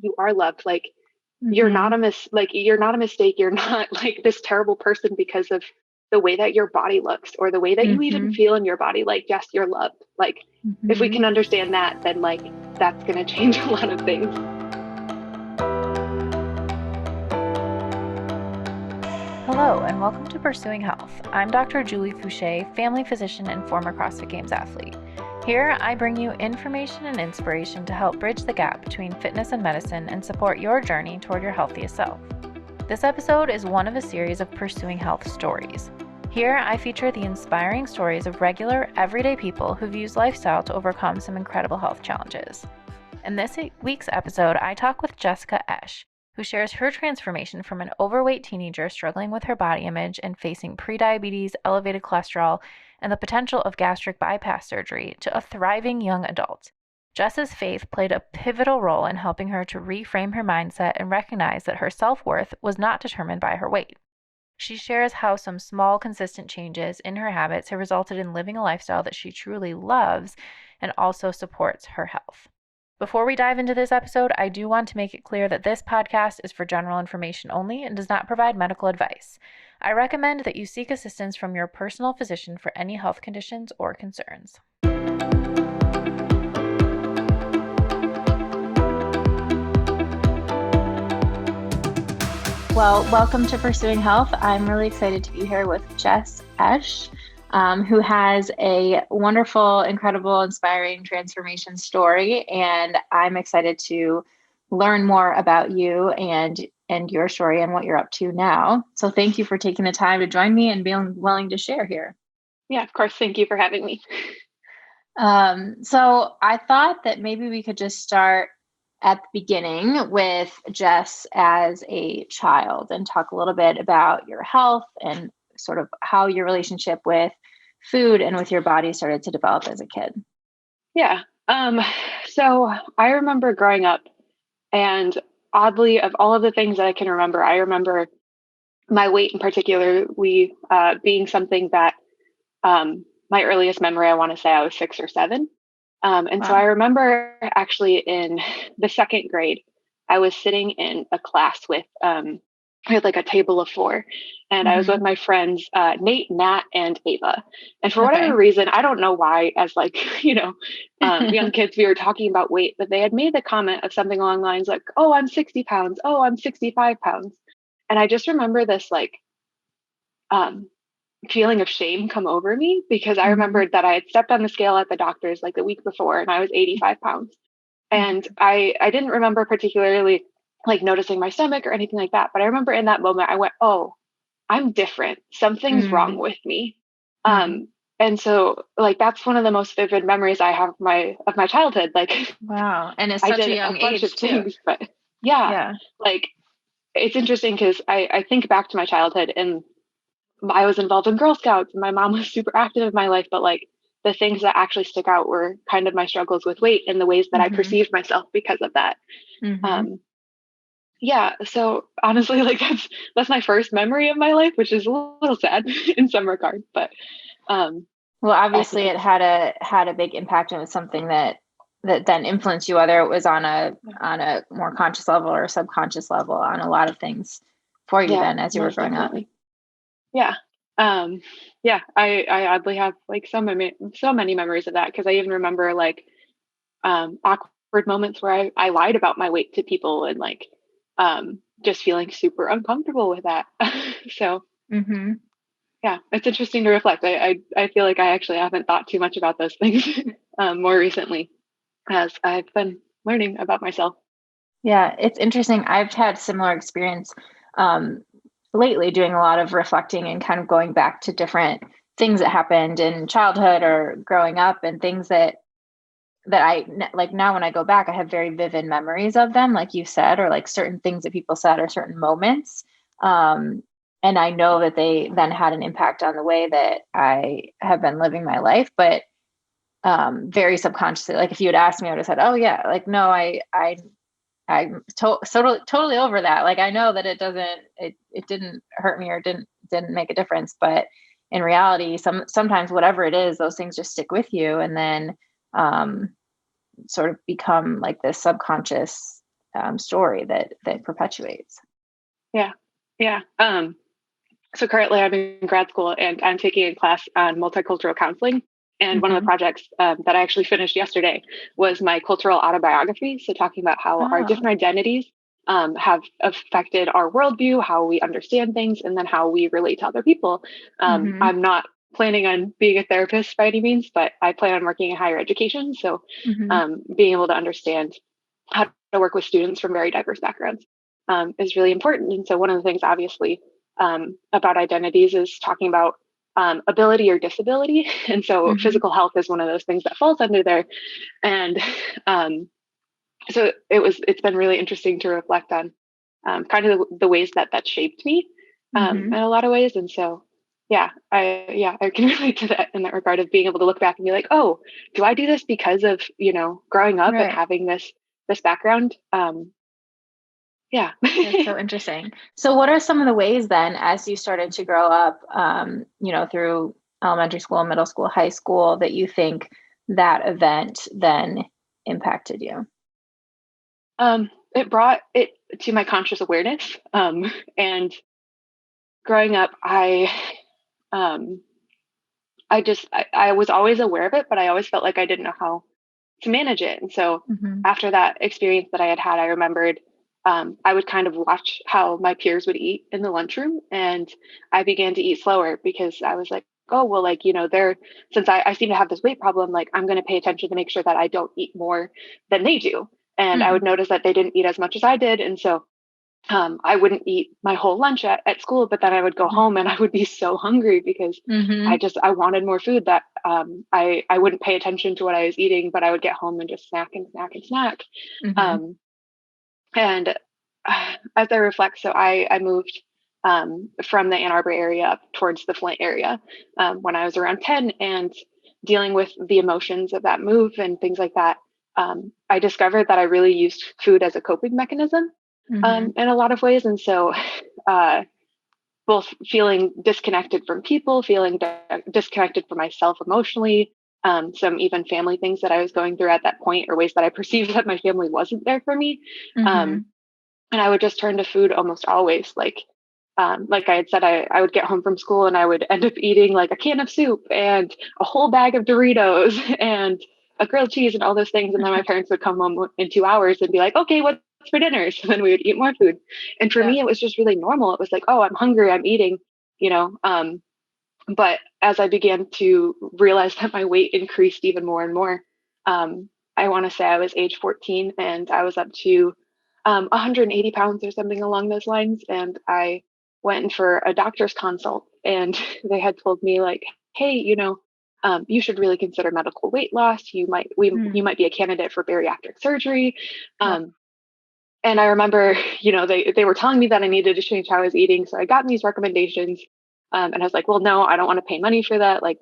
you are loved. Like you're not you're not a mistake. You're not like this terrible person because of the way that your body looks or the way that you even feel in your body. Like, yes, you're loved. Like if we can understand that, then like that's going to change a lot of things. Hello, and welcome to Pursuing Health. I'm Dr. Julie Fouché, family physician and former CrossFit Games athlete. Here, I bring you information and inspiration to help bridge the gap between fitness and medicine and support your journey toward your healthiest self. This episode is one of a series of Pursuing Health stories. Here, I feature the inspiring stories of regular, everyday people who've used lifestyle to overcome some incredible health challenges. In this week's episode, I talk with Jess Esch, who shares her transformation from an overweight teenager struggling with her body image and facing prediabetes, elevated cholesterol, and the potential of gastric bypass surgery to a thriving young adult. Jess's faith played a pivotal role in helping her to reframe her mindset and recognize that her self-worth was not determined by her weight. She shares how some small, consistent changes in her habits have resulted in living a lifestyle that she truly loves and also supports her health. Before we dive into this episode, I do want to make it clear that this podcast is for general information only and does not provide medical advice. I recommend that you seek assistance from your personal physician for any health conditions or concerns. Well, welcome to Pursuing Health. I'm really excited to be here with Jess Esch, who has a wonderful, incredible, inspiring transformation story. And I'm excited to learn more about you and your story and what you're up to now. So thank you for taking the time to join me and being willing to share here. Yeah, of course. Thank you for having me. So I thought that maybe we could just start at the beginning with Jess as a child and talk a little bit about your health and sort of how your relationship with food and with your body started to develop as a kid. Yeah. So I remember growing up, and oddly, of all of the things that I can remember, I remember my weight in particular, being something that my earliest memory, I want to say I was 6 or 7. And so I remember actually in the second grade, I was sitting in a class with, we had like a table of 4, and I was with my friends, Nate, Nat, and Ava. And for whatever reason, I don't know why, as like, young kids, we were talking about weight, but they had made the comment of something along the lines like, oh, I'm 60 pounds. Oh, I'm 65 pounds. And I just remember this like, feeling of shame come over me because I remembered that I had stepped on the scale at the doctor's like the week before and I was 85 pounds. And I didn't remember particularly like noticing my stomach or anything like that. But I remember in that moment, I went, oh, I'm different. Something's wrong with me. And so like, that's one of the most vivid memories I have of my childhood. Like, wow. And it's such a young age too. Things, but yeah, like it's interesting because I think back to my childhood and I was involved in Girl Scouts and my mom was super active in my life, but like the things that actually stick out were kind of my struggles with weight and the ways that I perceived myself because of that. So honestly, like that's my first memory of my life, which is a little sad in some regard, but well, obviously it had a big impact and it was something that then influenced you, whether it was on a more conscious level or subconscious level on a lot of things for you then as you were growing up. Yeah. I oddly have like so many memories of that because I even remember like awkward moments where I lied about my weight to people and like just feeling super uncomfortable with that. So yeah, it's interesting to reflect. I feel like I actually haven't thought too much about those things more recently as I've been learning about myself. Yeah, it's interesting. I've had similar experience lately doing a lot of reflecting and kind of going back to different things that happened in childhood or growing up and things that I like now when I go back, I have very vivid memories of them, like you said, or like certain things that people said or certain moments. And I know that they then had an impact on the way that I have been living my life, but very subconsciously, like if you had asked me, I would have said, oh yeah, like, no, I'm totally over that. Like, I know that it didn't hurt me or didn't make a difference, but in reality, sometimes whatever it is, those things just stick with you and then sort of become like this subconscious story that perpetuates. Yeah. Yeah. So currently I'm in grad school and I'm taking a class on multicultural counseling. And one of the projects that I actually finished yesterday was my cultural autobiography. So talking about how our different identities have affected our worldview, how we understand things, and then how we relate to other people. I'm not planning on being a therapist by any means, but I plan on working in higher education. So being able to understand how to work with students from very diverse backgrounds is really important. And so one of the things, obviously, about identities is talking about ability or disability. And so physical health is one of those things that falls under there. And so it's been really interesting to reflect on kind of the ways that shaped me in a lot of ways. And so, I can relate to that in that regard of being able to look back and be like, oh, do I do this because of, growing up and having this background? That's so interesting. So what are some of the ways then, as you started to grow up, through elementary school, middle school, high school, that you think that event then impacted you? It brought it to my conscious awareness. And growing up, I was always aware of it, but I always felt like I didn't know how to manage it. And so after that experience that I had, I remembered I would kind of watch how my peers would eat in the lunchroom, and I began to eat slower because I was like, oh, well, like, since I seem to have this weight problem, like I'm going to pay attention to make sure that I don't eat more than they do. And I would notice that they didn't eat as much as I did. And so I wouldn't eat my whole lunch at school, but then I would go home and I would be so hungry because I wanted more food that I wouldn't pay attention to what I was eating, but I would get home and just snack and snack and snack. And as I reflect, so I moved from the Ann Arbor area up towards the Flint area when I was around 10, and dealing with the emotions of that move and things like that. I discovered that I really used food as a coping mechanism in a lot of ways. And so both feeling disconnected from people, feeling disconnected from myself emotionally, some even family things that I was going through at that point, or ways that I perceived that my family wasn't there for me. And I would just turn to food almost always. Like I had said, I would get home from school and I would end up eating like a can of soup and a whole bag of Doritos and a grilled cheese and all those things. And then my parents would come home in 2 hours and be like, okay, what's for dinner? So then we would eat more food. And for me, it was just really normal. It was like, oh, I'm hungry, I'm eating, but as I began to realize that my weight increased even more and more, I want to say I was age 14 and I was up to 180 pounds or something along those lines. And I went in for a doctor's consult, and they had told me like, hey, you should really consider medical weight loss. You might be a candidate for bariatric surgery. And I remember, they were telling me that I needed to change how I was eating. So I got these recommendations. And I was like, well, no, I don't want to pay money for that. Like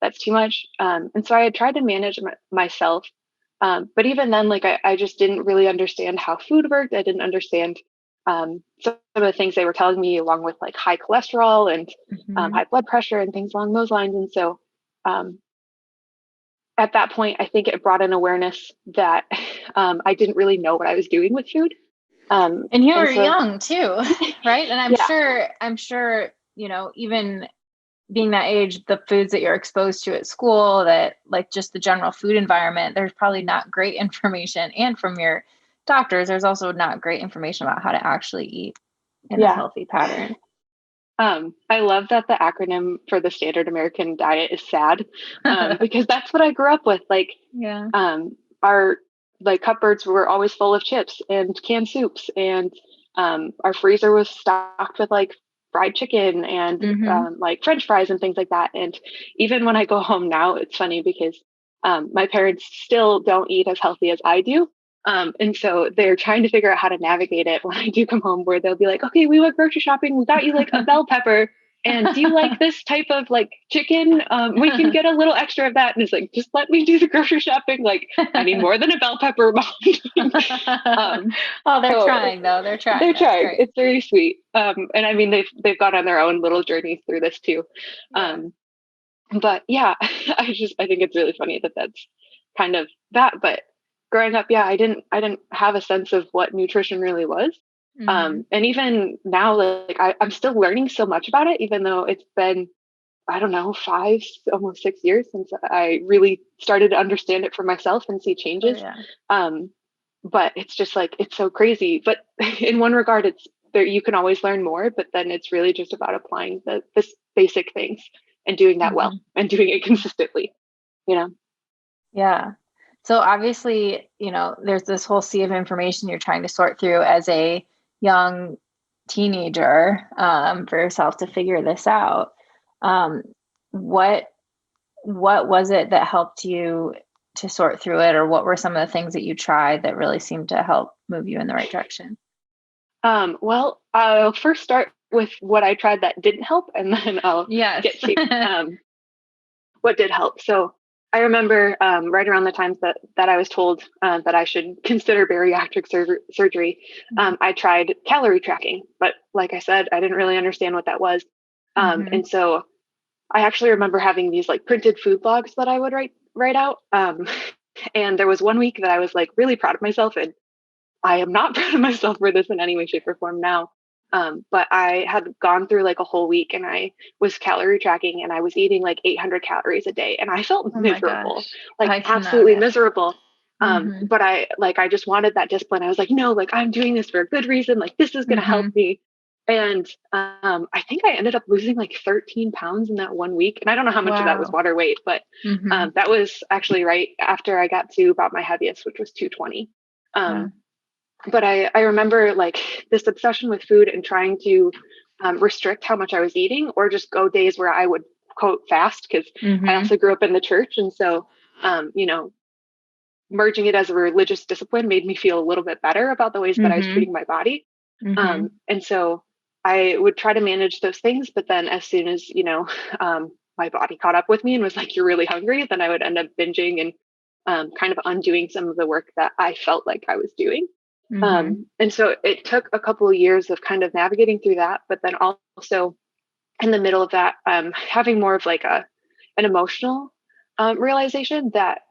that's too much. And so I had tried to manage myself. But even then, like I just didn't really understand how food worked. I didn't understand some of the things they were telling me, along with like high cholesterol and high blood pressure and things along those lines. And so at that point, I think it brought an awareness that I didn't really know what I was doing with food. And you were young too, right? And I'm sure, even being that age, the foods that you're exposed to at school, that like just the general food environment, there's probably not great information. And from your doctors, there's also not great information about how to actually eat in a healthy pattern. I love that the acronym for the standard American diet is SAD, because that's what I grew up with. Like, our like cupboards were always full of chips and canned soups, and our freezer was stocked with like fried chicken and like French fries and things like that. And even when I go home now, it's funny because my parents still don't eat as healthy as I do. And so they're trying to figure out how to navigate it when I do come home, where they'll be like, okay, we went grocery shopping. We got you like a bell pepper. And do you like this type of like chicken? We can get a little extra of that. And it's like, just let me do the grocery shopping. Like, I need more than a bell pepper. Oh, they're trying though. They're trying. They're trying. It's very sweet. And I mean, they've gone on their own little journeys through this too. But yeah, I think it's really funny that that's kind of that. But growing up, yeah, I didn't have a sense of what nutrition really was. And even now, like I'm still learning so much about it, even though it's been, I don't know, almost 6 years since I really started to understand it for myself and see Oh, changes. yeah. Um, but it's just like, it's so crazy. But in one regard, it's there, you can always learn more, but then it's really just about applying the basic things and doing that well and doing it consistently, you know? Yeah. So obviously, there's this whole sea of information you're trying to sort through as a young teenager, for yourself to figure this out. Um, what what was it that helped you to sort through it, or what were some of the things that you tried that really seemed to help move you in the right direction? Well, I'll first start with what I tried that didn't help, and then I'll Yes. get to what did help. So I remember right around the times that I was told that I should consider bariatric surgery, I tried calorie tracking, but like I said, I didn't really understand what that was. And so I actually remember having these like printed food logs that I would write out. And there was one week that I was like really proud of myself, and I am not proud of myself for this in any way, shape, or form now. But I had gone through like a whole week and I was calorie tracking and I was eating like 800 calories a day and I felt Oh my miserable, gosh. like I cannot absolutely imagine. miserable. But I just wanted that discipline. I was like, no, like I'm doing this for a good reason. Like this is going to help me. And I think I ended up losing like 13 pounds in that one week. And I don't know how much of that was Wow. water weight, but that was actually right after I got to about my heaviest, which was 220. Wow. But I remember like this obsession with food and trying to restrict how much I was eating or just go days where I would quote fast because I also grew up in the church. And so, you know, merging it as a religious discipline made me feel a little bit better about the ways that I was treating my body. And so I would try to manage those things. But then as soon as, my body caught up with me and was like, you're really hungry, then I would end up binging and kind of undoing some of the work that I felt like I was doing. And so it took a couple of years of kind of navigating through that, but then also in the middle of that, having more of like an emotional realization that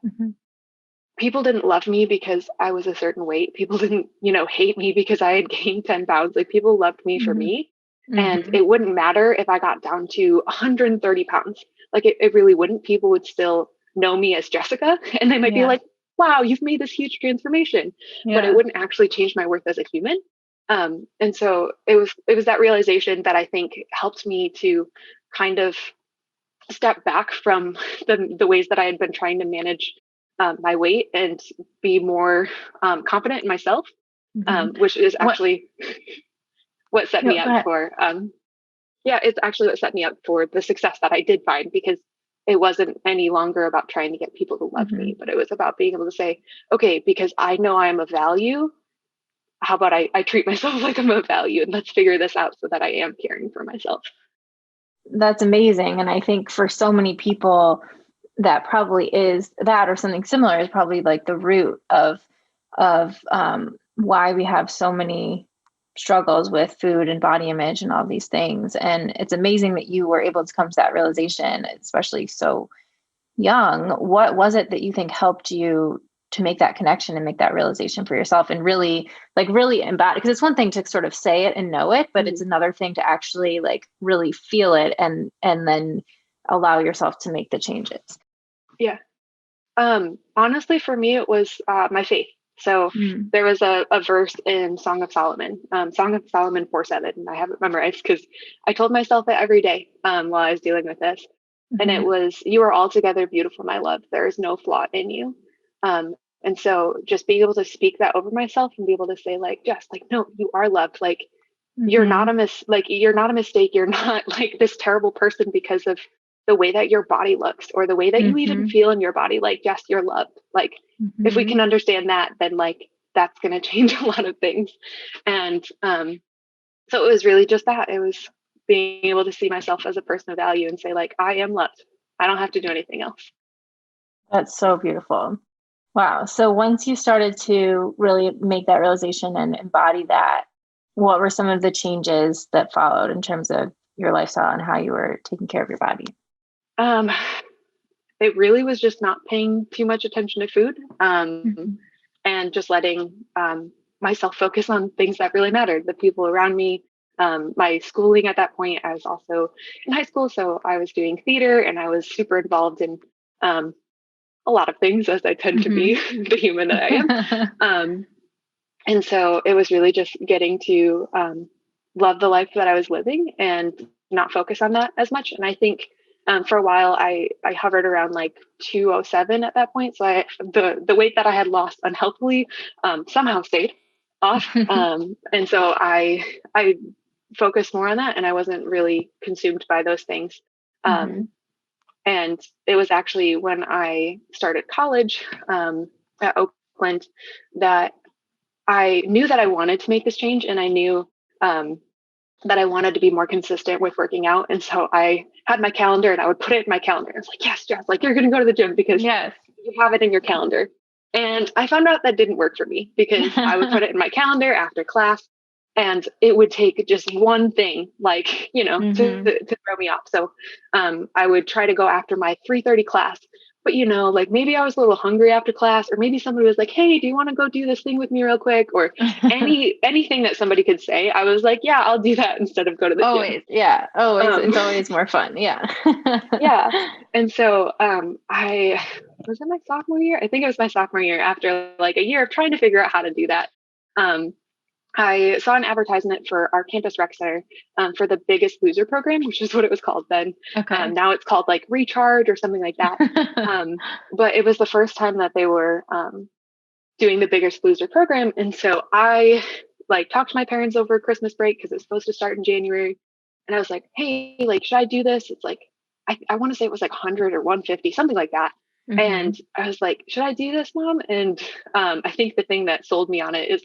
people didn't love me because I was a certain weight. People didn't, hate me because I had gained 10 pounds. Like people loved me for me. And it wouldn't matter if I got down to 130 pounds. Like it really wouldn't. People would still know me as Jessica and they might be like, wow, you've made this huge transformation, but it wouldn't actually change my worth as a human. And so it was that realization that I think helped me to kind of step back from the ways that I had been trying to manage my weight and be more confident in myself, which is actually what set me No, go up ahead. for yeah, it's actually what set me up for the success that I did find because it wasn't any longer about trying to get people to love me, but it was about being able to say, okay, because I know I am of value, how about I treat myself like I'm of value and let's figure this out so that I am caring for myself. That's amazing. And I think for so many people, that probably is that or something similar is probably like the root of why we have so many struggles with food and body image and all these things. And it's amazing that you were able to come to that realization, especially so young. What was it that you think helped you to make that connection and make that realization for yourself and really embody? Because it's one thing to sort of say it and know it, but it's another thing to actually like really feel it and then allow yourself to make the changes. Yeah. Honestly, for me, it was my faith. So there was a verse in Song of Solomon 4:7, and I have it memorized because I told myself it every day while I was dealing with this. And it was, you are altogether beautiful, my love. There is no flaw in you. And so just being able to speak that over myself and be able to say like, Jess, like, no, you are loved. Like, you're not you're not a mistake. You're not like this terrible person because of the way that your body looks or the way that you even feel in your body. Like, yes, you're loved. Like, if we can understand that, then like that's going to change a lot of things. And so it was really just that. It was being able to see myself as a person of value and say like, I am loved. I don't have to do anything else. That's so beautiful. Wow. So once you started to really make that realization and embody that, what were some of the changes that followed in terms of your lifestyle and how you were taking care of your body? Um, it really was just not paying too much attention to food. and just letting myself focus on things that really mattered, the people around me. My schooling at that point, I was also in high school, so I was doing theater and I was super involved in a lot of things, as I tend to be, the human that I am. And so it was really just getting to love the life that I was living and not focus on that as much. And I think for a while I hovered around like 207 at that point. So the weight that I had lost unhealthily somehow stayed off. And so I focused more on that, and I wasn't really consumed by those things. And it was actually when I started college at Oakland that I knew that I wanted to make this change, and I knew that I wanted to be more consistent with working out. And so I had my calendar and I would put it in my calendar. It's like, yes, Jess, like you're going to go to the gym because you have it in your calendar. And I found out that didn't work for me because I would put it in my calendar after class and it would take just one thing, like, you know, to throw me off. So I would try to go after my 3:30 class. But, you know, like maybe I was a little hungry after class, or maybe somebody was like, hey, do you want to go do this thing with me real quick? Or anything that somebody could say. I was like, yeah, I'll do that instead of go to the gym. Yeah. Always. It's always more fun. Yeah. Yeah. And so I was in my sophomore year. I think it was my sophomore year, after like a year of trying to figure out how to do that. I saw an advertisement for our campus rec center for the Biggest Loser program, which is what it was called then. Okay. Now it's called like Recharge or something like that. But it was the first time that they were doing the Biggest Loser program. And so I like talked to my parents over Christmas break because it was supposed to start in January. And I was like, hey, like, should I do this? It's like, I want to say it was like 100 or 150, something like that. And I was like, should I do this, Mom? And I think the thing that sold me on it is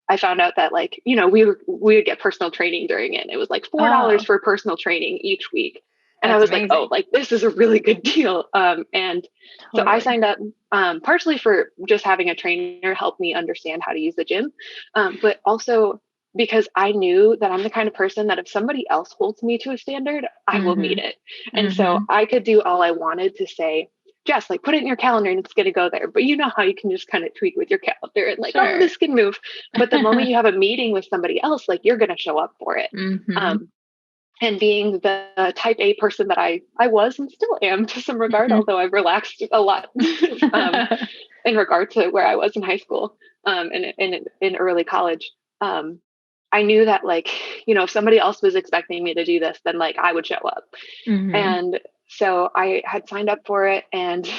I found out that, like, you know, we would get personal training during it. It was like $4 for personal training each week. And I was amazing. Like, oh, like this is a really good deal. And so I signed up partially for just having a trainer help me understand how to use the gym, but also because I knew that I'm the kind of person that if somebody else holds me to a standard, I will meet it. And so I could do all I wanted to say, Jess, like put it in your calendar and it's going to go there. But you know how you can just kind of tweak with your calendar and like, oh, this can move. But the moment you have a meeting with somebody else, like you're going to show up for it. And being the type A person that I was and still am to some regard, although I've relaxed a lot in regard to where I was in high school and in early college. I knew that, like, you know, if somebody else was expecting me to do this, then like I would show up. And so I had signed up for it, and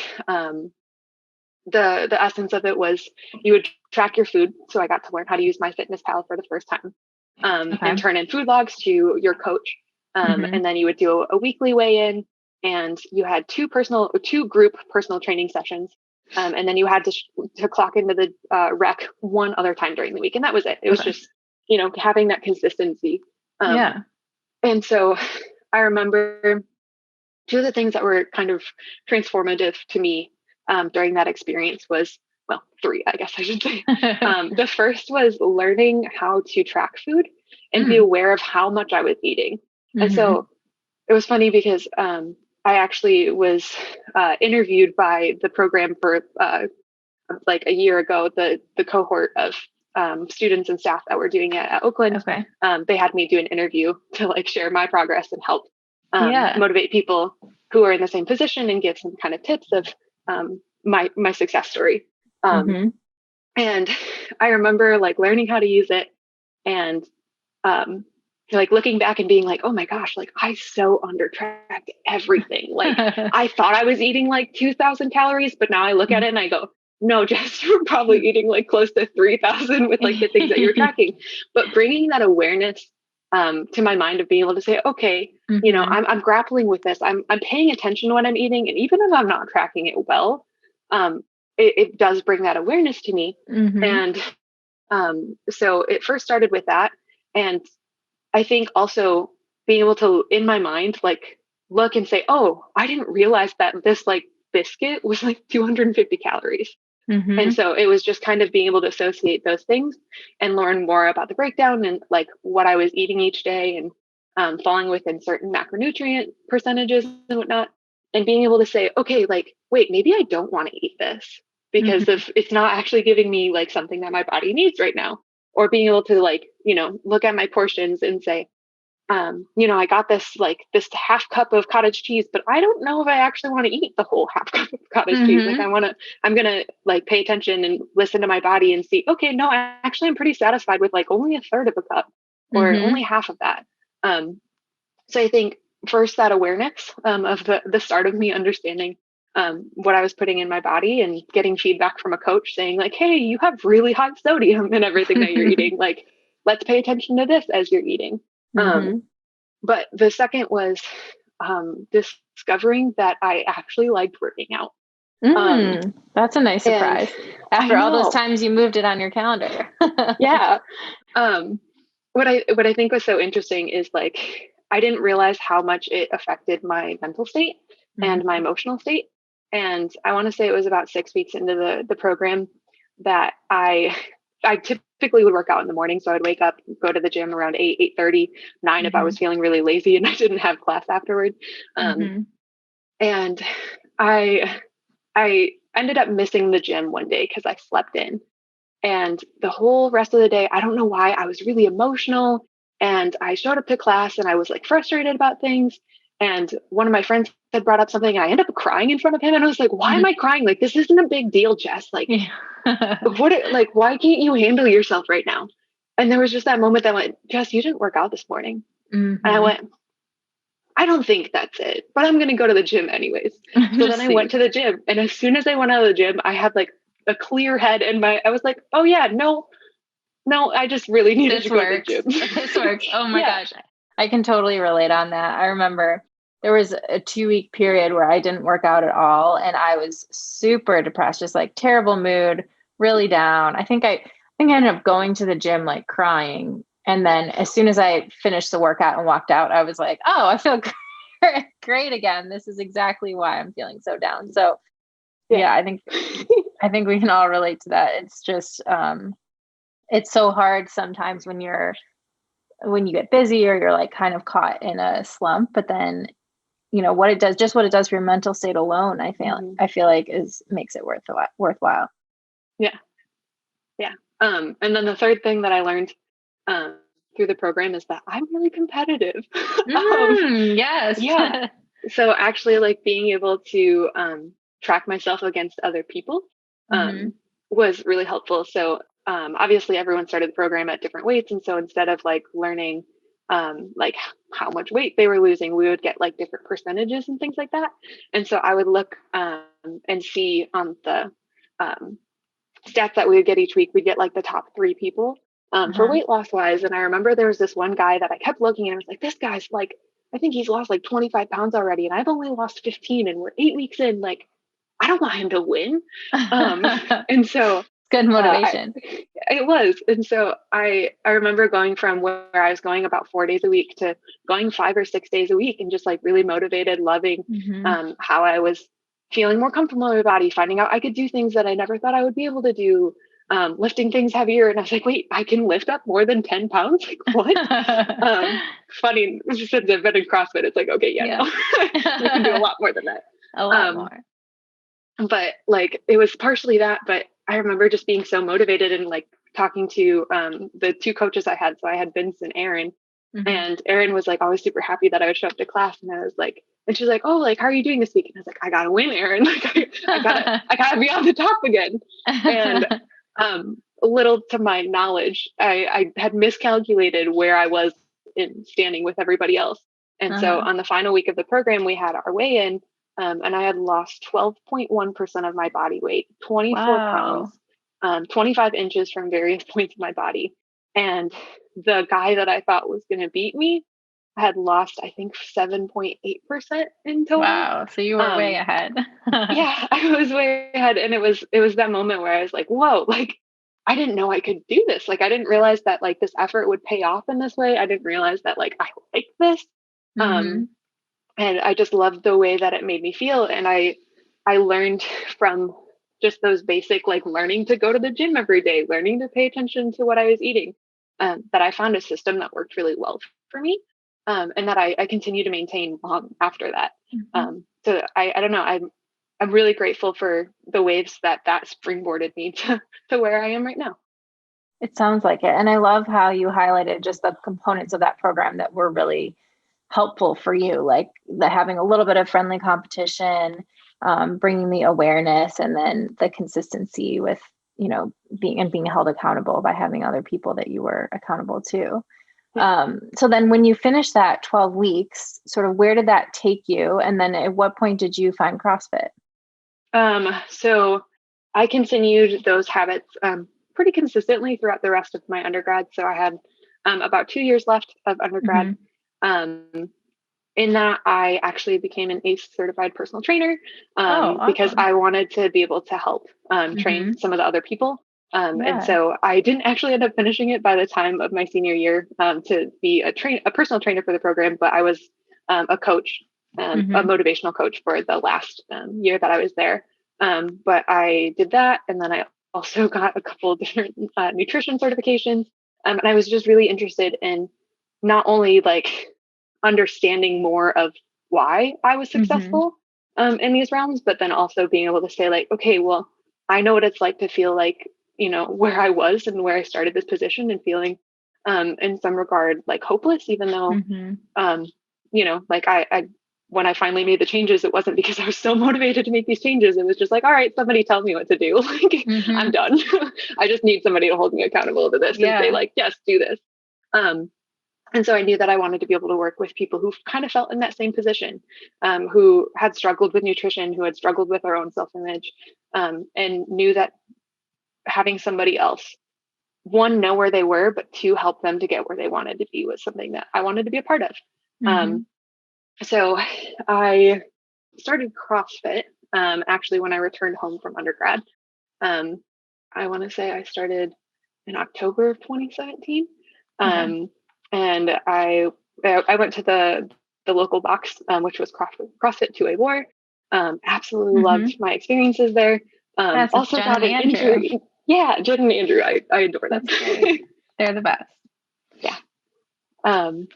the essence of it was you would track your food. So I got to learn how to use MyFitnessPal for the first time, and turn in food logs to your coach. And then you would do a weekly weigh-in, and you had two group personal training sessions. And then you had to clock into the rec one other time during the week. And that was it. It was just, you know, having that consistency. And so I remember two of the things that were kind of transformative to me during that experience was, well, three, I guess I should say. The first was learning how to track food and be aware of how much I was eating. And so it was funny because I actually was interviewed by the program for like a year ago, the cohort of students and staff that were doing it at Oakland. They had me do an interview to like share my progress and help motivate people who are in the same position and give some kind of tips of my success story. And I remember like learning how to use it and like looking back and being like, oh my gosh, like I so under-tracked everything. Like I thought I was eating like 2,000 calories, but now I look at it and I go, no, Jess, you're probably eating like close to 3,000 with like the things that you're tracking. But bringing that awareness to my mind of being able to say, okay, you know, I'm grappling with this. I'm paying attention to what I'm eating. And even if I'm not tracking it well, it does bring that awareness to me. And so it first started with that. And I think also being able to, in my mind, like look and say, oh, I didn't realize that this like biscuit was like 250 calories. And so it was just kind of being able to associate those things and learn more about the breakdown and like what I was eating each day and falling within certain macronutrient percentages and whatnot. And being able to say, okay, like, wait, maybe I don't want to eat this because of it's not actually giving me like something that my body needs right now, or being able to like, look at my portions and say, I got this half cup of cottage cheese, but I don't know if I actually want to eat the whole half cup of cottage cheese. Like I'm going to like pay attention and listen to my body and see, okay, no, I actually am pretty satisfied with like only a third of a cup or only half of that. So I think first that awareness of the start of me understanding what I was putting in my body and getting feedback from a coach saying like, hey, you have really high sodium in everything that you're eating. Like, let's pay attention to this as you're eating. But the second was discovering that I actually liked working out. That's a nice surprise. After all those times you moved it on your calendar. Yeah. What I think was so interesting is like, I didn't realize how much it affected my mental state and my emotional state. And I want to say it was about 6 weeks into the program that I typically would work out in the morning. So I'd wake up, go to the gym around 8:30, 9 if I was feeling really lazy and I didn't have class afterward. And I ended up missing the gym one day because I slept in. And the whole rest of the day, I don't know why, I was really emotional. And I showed up to class and I was like frustrated about things. And one of my friends had brought up something and I ended up crying in front of him. And I was like, why am I crying? Like, this isn't a big deal, Jess. Like, why can't you handle yourself right now? And there was just that moment that went, Jess, you didn't work out this morning. And I went, I don't think that's it, but I'm going to go to the gym anyways. So then I went to the gym. And as soon as I went out of the gym, I had like a clear head and I was like, oh yeah, no, I just really needed to go to the gym. This works. Oh my gosh. I can totally relate on that. I remember there was a 2-week period where I didn't work out at all. And I was super depressed, just like terrible mood, really down. I think I ended up going to the gym, like crying. And then as soon as I finished the workout and walked out, I was like, oh, I feel great again. This is exactly why I'm feeling so down. So yeah, I think we can all relate to that. It's just, it's so hard sometimes when you get busy or you're like kind of caught in a slump, but then, what it does for your mental state alone, I feel like makes it worthwhile. Yeah. Yeah. And then the third thing that I learned, through the program is that I'm really competitive. Yes. Yeah. So actually like being able to, track myself against other people, was really helpful. So, obviously everyone started the program at different weights. And so instead of like learning, like how much weight they were losing, we would get like different percentages and things like that. And so I would look, and see on the, stats that we would get each week, we'd get like the top 3 people, for weight loss wise. And I remember there was this one guy that I kept looking and I was like, this guy's like, I think he's lost like 25 pounds already. And I've only lost 15 and we're 8 weeks in. Like, I don't want him to win. And so good motivation. It was. And so I remember going from where I was going about 4 days a week to going 5 or 6 days a week and just like really motivated, loving, how I was feeling more comfortable in my body, finding out I could do things that I never thought I would be able to do, lifting things heavier. And I was like, wait, I can lift up more than 10 pounds? Like what? Funny, since I've been in CrossFit, it's like, okay, no. We can do a lot more than that. A lot more. But like, it was partially that, but I remember just being so motivated and like talking to, the 2 coaches I had. So I had Vince and Aaron, and Aaron was like always super happy that I would show up to class. And I was like, and she's like, oh, like, how are you doing this week? And I was like, I gotta win, Aaron. Like, I gotta be on the top again. And, little to my knowledge, I had miscalculated where I was in standing with everybody else. And so on the final week of the program, we had our weigh-in, and I had lost 12.1% of my body weight, 24 pounds, 25 inches from various points of my body. And the guy that I thought was going to beat me had lost, I think, 7.8% in total. Wow. So you were way ahead. Yeah, I was way ahead. And it was that moment where I was like, whoa, like, I didn't know I could do this. Like, I didn't realize that like this effort would pay off in this way. I didn't realize that like I like this. And I just loved the way that it made me feel. And I learned from just those basic, like learning to go to the gym every day, learning to pay attention to what I was eating, that I found a system that worked really well for me. And that I continue to maintain long after that. So I don't know, I'm really grateful for the waves that springboarded me to where I am right now. It sounds like it. And I love how you highlighted just the components of that program that were really helpful for you, like the having a little bit of friendly competition, bringing the awareness, and then the consistency with, being held accountable by having other people that you were accountable to. Yeah. So then when you finished that 12 weeks, sort of where did that take you? And then at what point did you find CrossFit? So I continued those habits pretty consistently throughout the rest of my undergrad. So I had about 2 years left of undergrad. In that, I actually became an ACE certified personal trainer because I wanted to be able to help train some of the other people. And so I didn't actually end up finishing it by the time of my senior year to be a personal trainer for the program, but I was a coach, a motivational coach for the last year that I was there. But I did that, and then I also got a couple of different nutrition certifications, and I was just really interested in not only like understanding more of why I was successful in these realms, but then also being able to say like, okay, well, I know what it's like to feel like, where I was and where I started this position and feeling in some regard like hopeless, even though, like I when I finally made the changes, it wasn't because I was so motivated to make these changes. It was just like, all right, somebody tell me what to do. Like, I'm done. I just need somebody to hold me accountable to this and say like, yes, do this. And so I knew that I wanted to be able to work with people who kind of felt in that same position, who had struggled with nutrition, who had struggled with their own self-image, and knew that having somebody else, one, know where they were, but two, help them to get where they wanted to be was something that I wanted to be a part of. So I started CrossFit actually when I returned home from undergrad. I want to say I started in October of 2017. And I went to the local box, which was CrossFit 2A War. Absolutely loved my experiences there. Also got an injury. Yeah, Jen and Andrew, I adore them. They're the best.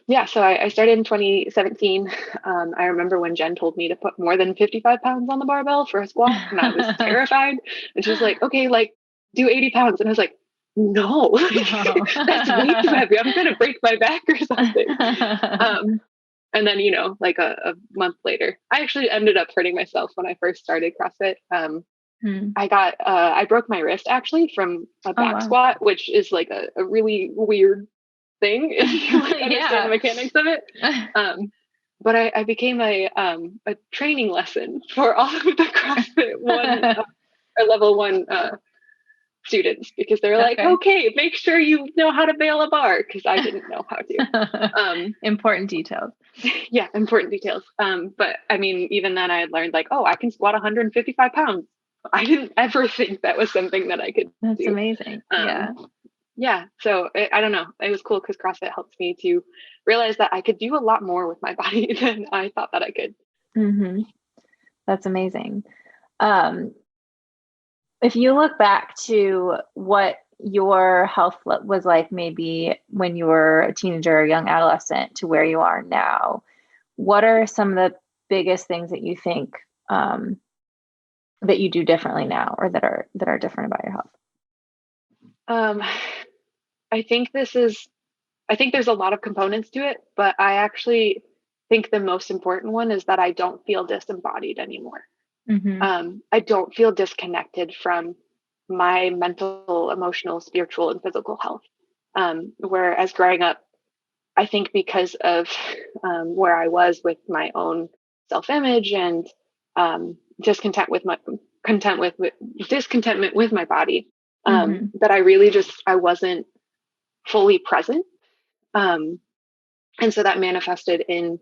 Yeah. So I started in 2017. I remember when Jen told me to put more than 55 pounds on the barbell for a squat, and I was terrified. And she was like, okay, like do 80 pounds. And I was like, no, that's way too heavy. I'm going to break my back or something. And then, like a month later, I actually ended up hurting myself when I first started CrossFit. I broke my wrist actually from a back squat, which is like a really weird thing if you understand the mechanics of it. But I became a training lesson for all of the CrossFit level one students, because they're like, okay, make sure you know how to bail a bar, because I didn't know how to. Important details. Yeah, important details. But I mean, even then I had learned like, oh, I can squat 155 pounds. I didn't ever think that was something that I could do. That's amazing. Yeah. So I don't know. It was cool because CrossFit helped me to realize that I could do a lot more with my body than I thought that I could. That's amazing. If you look back to what your health was like, maybe when you were a teenager or young adolescent to where you are now, what are some of the biggest things that you think that you do differently now, or that are different about your health? I think there's a lot of components to it, but I actually think the most important one is that I don't feel disembodied anymore. I don't feel disconnected from my mental, emotional, spiritual, and physical health. Whereas growing up, I think because of where I was with my own self-image and discontentment with my body, that I really I wasn't fully present. And so that manifested in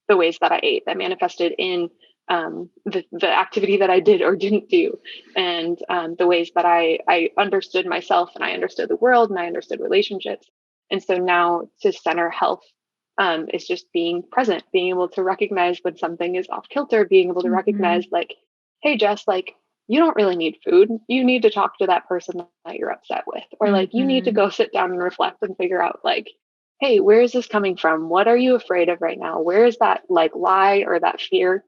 the ways that I ate, that manifested in the activity that I did or didn't do, and the ways that I understood myself, and I understood the world, and I understood relationships. And so now to center health is just being present, being able to recognize when something is off kilter, being able to recognize like, hey, Jess, like, you don't really need food. You need to talk to that person that you're upset with, or like, you need to go sit down and reflect and figure out like, hey, where is this coming from? What are you afraid of right now? Where is that like lie or that fear?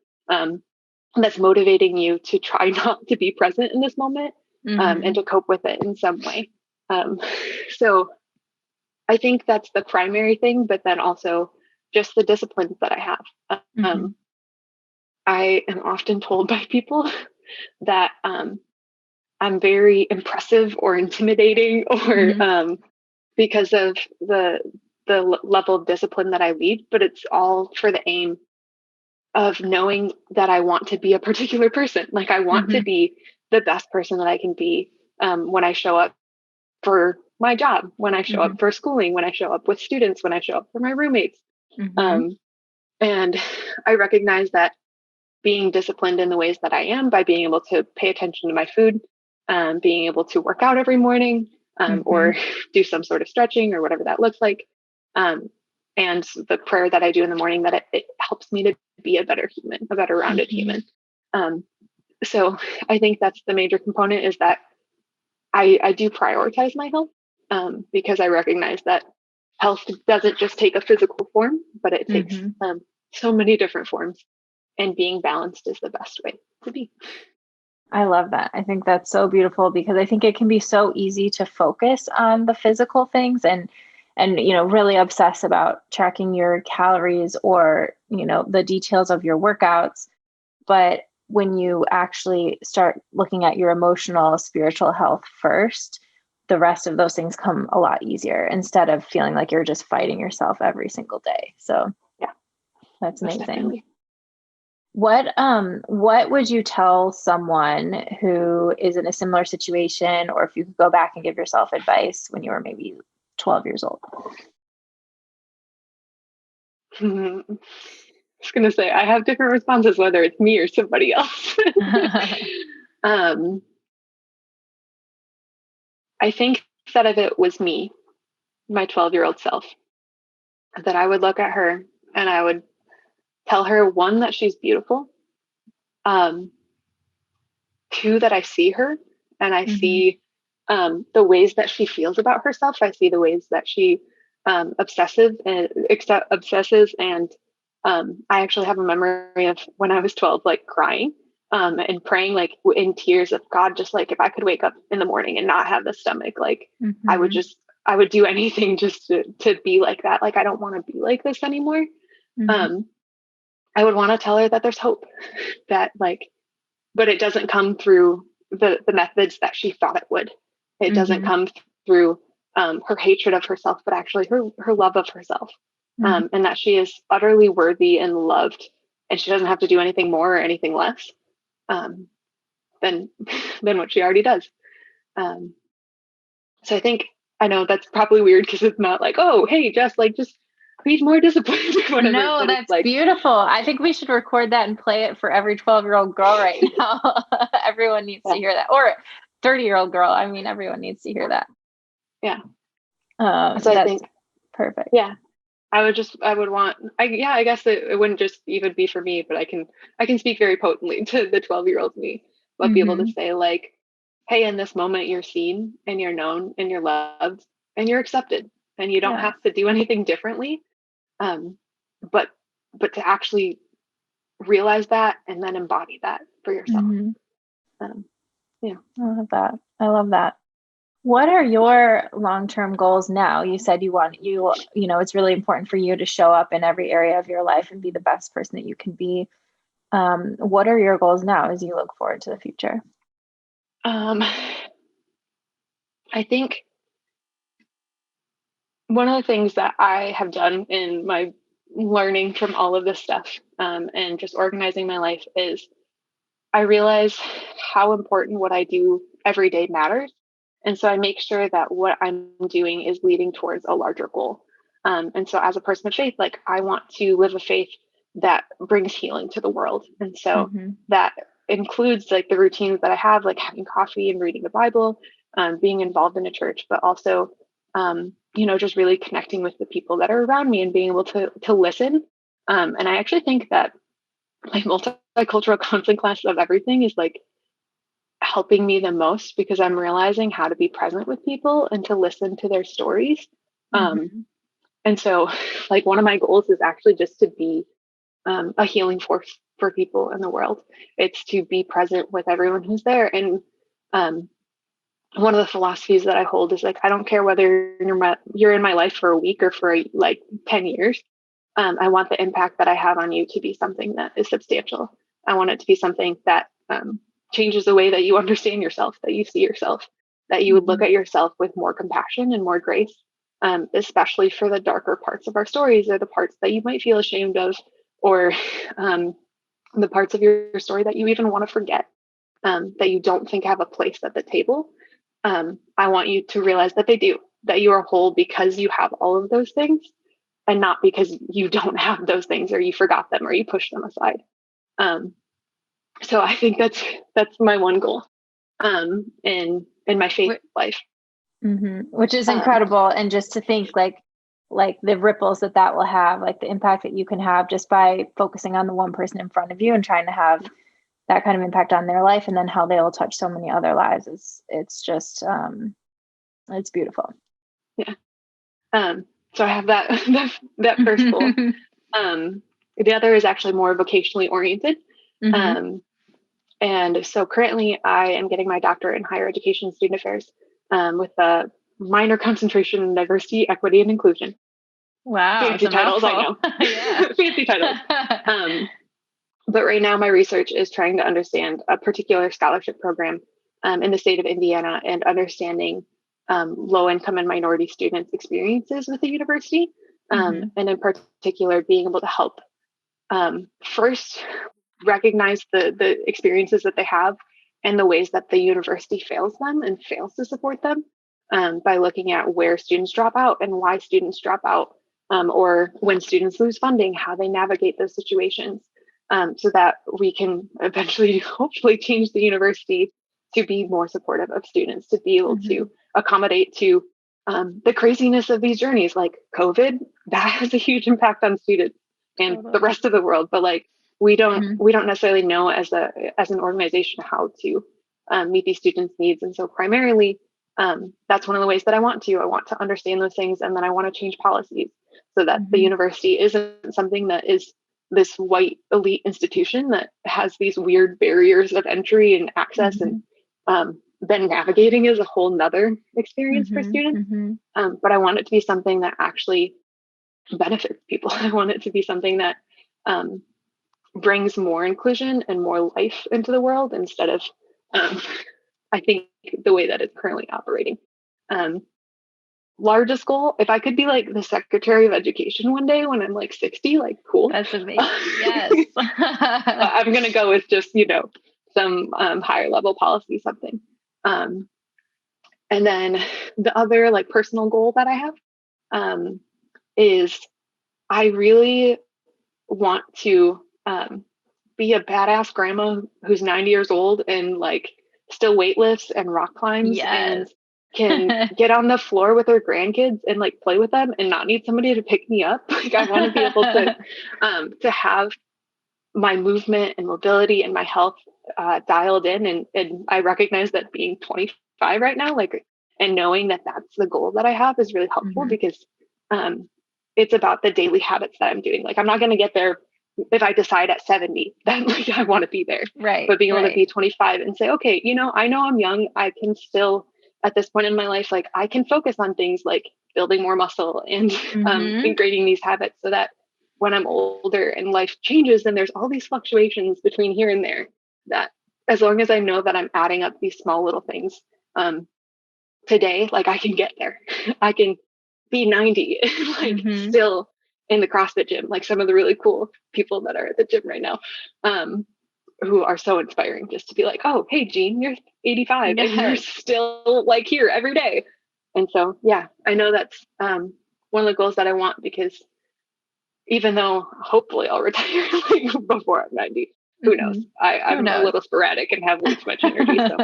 that's motivating you to try not to be present in this moment, Mm-hmm. and to cope with it in some way. So I think that's the primary thing, but then also just the disciplines that I have. Mm-hmm. I am often told by people that I'm very impressive or intimidating, or Mm-hmm. because of the level of discipline that I lead, but it's all for the aim of knowing that I want to be a particular person. Like I want to Mm-hmm. be the best person that I can be, when I show up for my job, when I show Mm-hmm. up for schooling, when I show up with students, when I show up for my roommates. Mm-hmm. Um, and I recognize that being disciplined in the ways that I am, by being able to pay attention to my food, being able to work out every morning, Mm-hmm. or do some sort of stretching or whatever that looks like. Um, and the prayer that I do in the morning, that it helps me to be a better human, a better rounded Mm-hmm. human. Um, so I think that's the major component, is that I do prioritize my health, because I recognize that health doesn't just take a physical form, but it takes Mm-hmm. so many different forms, and being balanced is the best way to be. I love that. I think that's so beautiful because I think it can be so easy to focus on the physical things and really obsess about tracking your calories or, the details of your workouts. But when you actually start looking at your emotional, spiritual health first, the rest of those things come a lot easier instead of feeling like you're just fighting yourself every single day. So, Yeah, that's most amazing. definitely. What would you tell someone who is in a similar situation, or if you could go back and give yourself advice when you were maybe 12 years old? I was going to say, I have different responses, whether it's me or somebody else. um, I think that if it was me, my 12-year-old self, that I would look at her and I would tell her, one, that she's beautiful, um, two, that I see her and I Hmm. see, the ways that she feels about herself. I see the ways that she, obsesses. And I actually have a memory of when I was 12, like crying, and praying, like in tears, of God, just like, if I could wake up in the morning and not have the stomach, like I would Hmm. just, I would do anything just to be like that. Like, I don't want to be like this anymore. Hmm. Um, I would want to tell her that there's hope, that like, but it doesn't come through the methods that she thought it would. It doesn't Hmm. come through, her hatred of herself, but actually her love of herself, Hmm. and that she is utterly worthy and loved, and she doesn't have to do anything more or anything less, um, than than what she already does. Um, so I think, I know that's probably weird because it's not like, oh, hey, Jess, like just be more disciplined or whatever, No, but it's that's like, beautiful. I think we should record that and play it for every 12-year-old girl right now. Everyone needs to yeah, hear that. Or 30-year-old girl. I mean, everyone needs to hear that. yeah. So I That's think, perfect. yeah, I would want, I guess it wouldn't just even be for me, but I can speak very potently to the 12-year-old me, but be able to Hmm. say like, hey, in this moment you're seen and you're known and you're loved and you're accepted, and you don't Yeah. have to do anything differently. Um, but to actually realize that and then embody that for yourself. Hmm. Um, yeah. I love that. I love that. What are your long-term goals now? You said it's really important for you to show up in every area of your life and be the best person that you can be. What are your goals now as you look forward to the future? Um, I think one of the things that I have done in my learning from all of this stuff, and just organizing my life, is I realize how important what I do every day matters. And so I make sure that what I'm doing is leading towards a larger goal. And so as a person of faith, like I want to live a faith that brings healing to the world. And so Hmm. that includes like the routines that I have, like having coffee and reading the Bible, being involved in a church, but also, just really connecting with the people that are around me and being able to listen. And I actually think that my multicultural counseling class of everything is like helping me the most, because I'm realizing how to be present with people and to listen to their stories. Um, and so, like, one of my goals is actually just to be, a healing force for people in the world. It's to be present with everyone who's there. And one of the philosophies that I hold is like, I don't care whether you're in my life for a week or for like 10 years. I want the impact that I have on you to be something that is substantial. I want it to be something that changes the way that you understand yourself, that you see yourself, that you would look at yourself with more compassion and more grace, especially for the darker parts of our stories, or the parts that you might feel ashamed of, or the parts of your story that you even want to forget, that you don't think have a place at the table. I want you to realize that they do, that you are whole because you have all of those things, and not because you don't have those things, or you forgot them, or you pushed them aside. So I think that's my one goal in my faith life. Which is incredible. And just to think like the ripples that will have, like the impact that you can have just by focusing on the one person in front of you and trying to have that kind of impact on their life, and then how they'll touch so many other lives. It's just, it's beautiful. Yeah. So I have that first goal. The other is actually more vocationally oriented. And so currently I am getting my doctorate in higher education and student affairs, with a minor concentration in diversity, equity, and inclusion. Wow. Fancy titles, I know. Fancy titles. But right now my research is trying to understand a particular scholarship program in the state of Indiana, and understanding low-income and minority students' experiences with the university. And in particular, being able to help first recognize the experiences that they have, and the ways that the university fails them and fails to support them, by looking at where students drop out and why students drop out, or when students lose funding, how they navigate those situations, so that we can eventually hopefully change the university to be more supportive of students, to be able to accommodate to the craziness of these journeys. Like COVID, that has a huge impact on students and the rest of the world. But like, we don't necessarily know as an organization how to meet these students' needs. And so primarily, that's one of the ways that I want to understand those things, and then I want to change policies so that the university isn't something that is this white elite institution that has these weird barriers of entry and access, and then navigating is a whole nother experience for students. But I want it to be something that actually benefits people. I want it to be something that brings more inclusion and more life into the world, instead of I think the way that it's currently operating. Largest goal, if I could be like the Secretary of Education one day when I'm like 60, like cool. That's amazing. Yes. I'm going to go with just, some higher level policy, something. And then the other like personal goal that I have is I really want to be a badass grandma who's 90 years old and like still weightlifts and rock climbs, and can get on the floor with her grandkids and like play with them and not need somebody to pick me up. Like, I want to be able to have my movement and mobility and my health dialed in. And I recognize that being 25 right now, like, and knowing that that's the goal that I have is really helpful, because it's about the daily habits that I'm doing. Like, I'm not going to get there if I decide at 70 that like I want to be there. Right. But being able to be 25 and say, okay, I know I'm young. I can still, at this point in my life, like I can focus on things like building more muscle and ingraining these habits, so that when I'm older and life changes and there's all these fluctuations between here and there, that as long as I know that I'm adding up these small little things today, like I can get there. I can be 90 and like still in the CrossFit gym, like some of the really cool people that are at the gym right now, who are so inspiring, just to be like, oh, hey, Jean, you're 85 and you're still like here every day. And so, yeah, I know that's one of the goals that I want, because even though hopefully I'll retire like before I'm 90, who knows? I'm a little sporadic and have way too much energy. So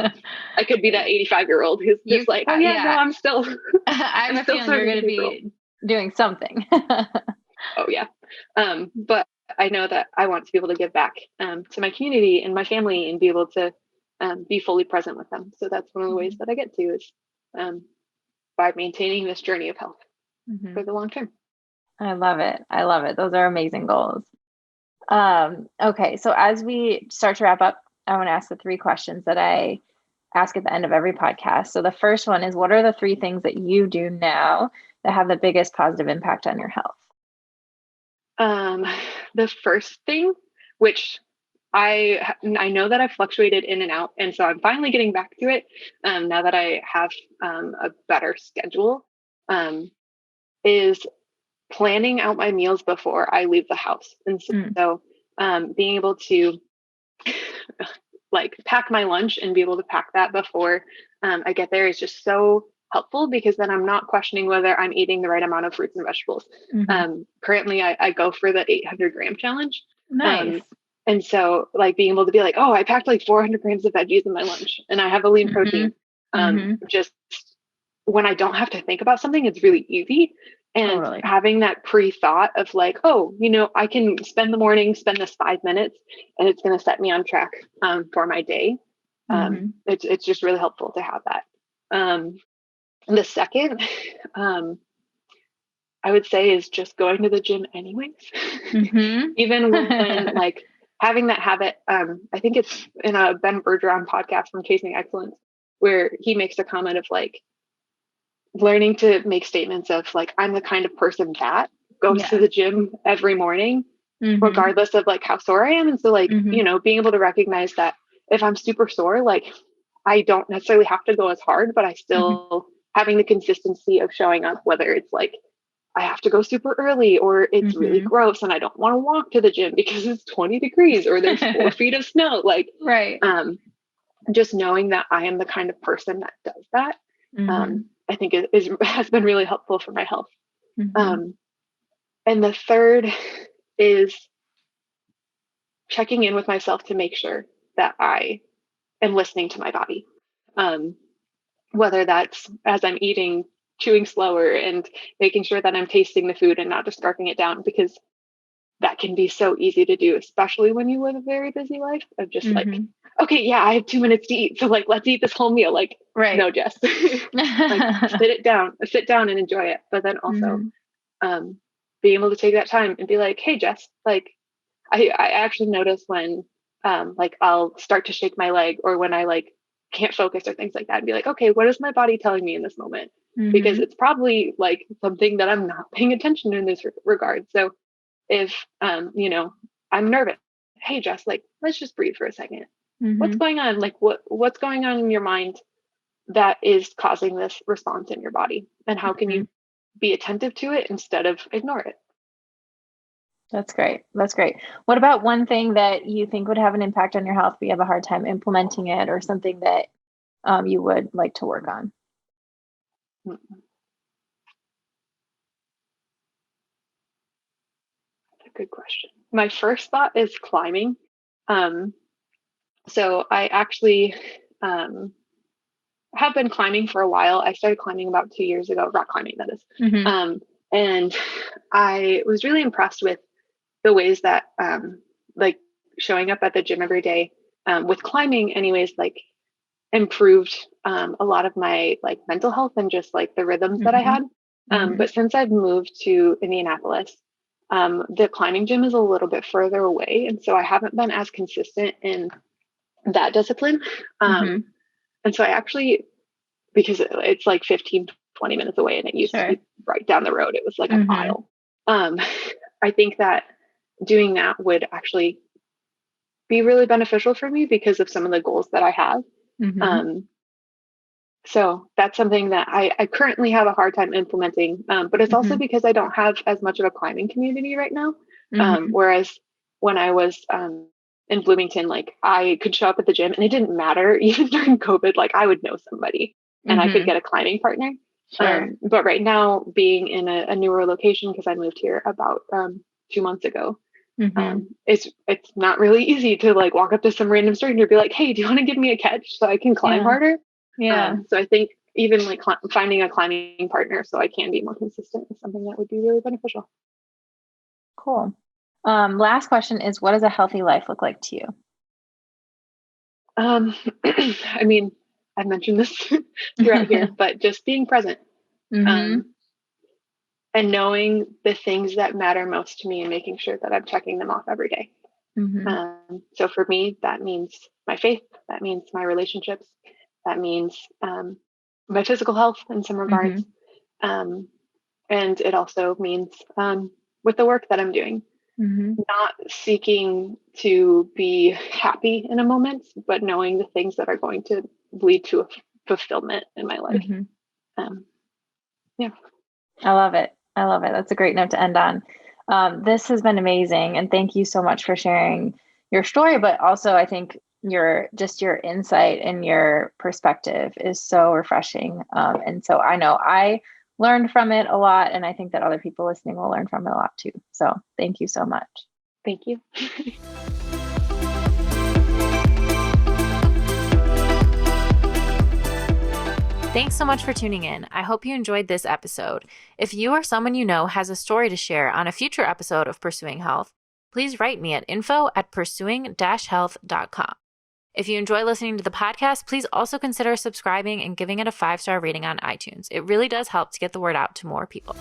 I could be that 85-year-old who's just like, oh yeah, no, I'm still, I have a feeling you're going to be doing something. Oh yeah. But I know that I want to be able to give back to my community and my family, and be able to be fully present with them. So that's one of the ways that I get to, is by maintaining this journey of health for the long term. I love it. Those are amazing goals. Okay, so as we start to wrap up, I want to ask the 3 questions that I ask at the end of every podcast. So the first one is, what are the 3 things that you do now that have the biggest positive impact on your health? The first thing, which I know that I've fluctuated in and out, and so I'm finally getting back to it now that I have a better schedule, is planning out my meals before I leave the house. And so being able to like pack my lunch and be able to pack that before I get there is just so helpful, because then I'm not questioning whether I'm eating the right amount of fruits and vegetables. Currently, I go for the 800-gram challenge. Nice. And so like being able to be like, oh, I packed like 400 grams of veggies in my lunch and I have a lean protein. Just when I don't have to think about something, it's really easy. And having that pre-thought of like, oh, I can spend the morning, spend this 5 minutes, and it's going to set me on track for my day. It's just really helpful to have that. The second, I would say, is just going to the gym anyways. Even when like having that habit, I think it's in a Ben Bergeron podcast from Chasing Excellence, where he makes a comment of like learning to make statements of like, I'm the kind of person that goes to the gym every morning, regardless of like how sore I am. And so like, being able to recognize that if I'm super sore, like I don't necessarily have to go as hard, but I still having the consistency of showing up, whether it's like I have to go super early or it's really gross and I don't want to walk to the gym because it's 20 degrees or there's 4 feet of snow. Like, just knowing that I am the kind of person that does that, I think has been really helpful for my health. And the third is checking in with myself to make sure that I am listening to my body. Whether that's as I'm eating, chewing slower and making sure that I'm tasting the food and not just scarfing it down, because that can be so easy to do, especially when you live a very busy life of just like, okay, yeah, I have 2 minutes to eat. So like, let's eat this whole meal. Like, no, Jess, like sit down and enjoy it. But then also being able to take that time and be like, hey, Jess, like I actually notice when like I'll start to shake my leg or when I like can't focus or things like that, and be like, okay, what is my body telling me in this moment? Because it's probably like something that I'm not paying attention in this regard. So if, I'm nervous, hey, Jess, like, let's just breathe for a second. What's going on? Like what's going on in your mind that is causing this response in your body? And how can you be attentive to it instead of ignore it? That's great. That's great. What about one thing that you think would have an impact on your health, but you have a hard time implementing it, or something that you would like to work on? That's a good question. My first thought is climbing. So I actually have been climbing for a while. I started climbing about 2 years ago, rock climbing, that is. And I was really impressed with the ways that like showing up at the gym every day with climbing anyways, like improved a lot of my like mental health and just like the rhythms that I had. But since I've moved to Indianapolis, the climbing gym is a little bit further away. And so I haven't been as consistent in that discipline. And so I actually, because it's like 15, 20 minutes away and it used to be right down the road, it was like a mile. I think that doing that would actually be really beneficial for me because of some of the goals that I have. So that's something that I currently have a hard time implementing, but it's also because I don't have as much of a climbing community right now. Whereas when I was in Bloomington, like I could show up at the gym and it didn't matter, even during COVID, like I would know somebody and I could get a climbing partner. But right now, being in a newer location, because I moved here about 2 months ago, it's not really easy to like walk up to some random stranger and be like, hey, do you want to give me a catch so I can climb harder? So I think even like finding a climbing partner so I can be more consistent is something that would be really beneficial. Cool. Last question is, what does a healthy life look like to you? I mean, I've mentioned this throughout here, but just being present and knowing the things that matter most to me and making sure that I'm checking them off every day. Mm-hmm. So for me, that means my faith, that means my relationships, that means my physical health in some regards. Um, and it also means with the work that I'm doing, not seeking to be happy in a moment, but knowing the things that are going to lead to a fulfillment in my life. Yeah. I love it. I love it. That's a great note to end on. This has been amazing. And thank you so much for sharing your story, but also I think your insight and your perspective is so refreshing. And so I know I learned from it a lot, and I think that other people listening will learn from it a lot too. So thank you so much. Thank you. Thanks so much for tuning in. I hope you enjoyed this episode. If you or someone you know has a story to share on a future episode of Pursuing Health, please write me at info@pursuing-health.com. If you enjoy listening to the podcast, please also consider subscribing and giving it a 5-star rating on iTunes. It really does help to get the word out to more people.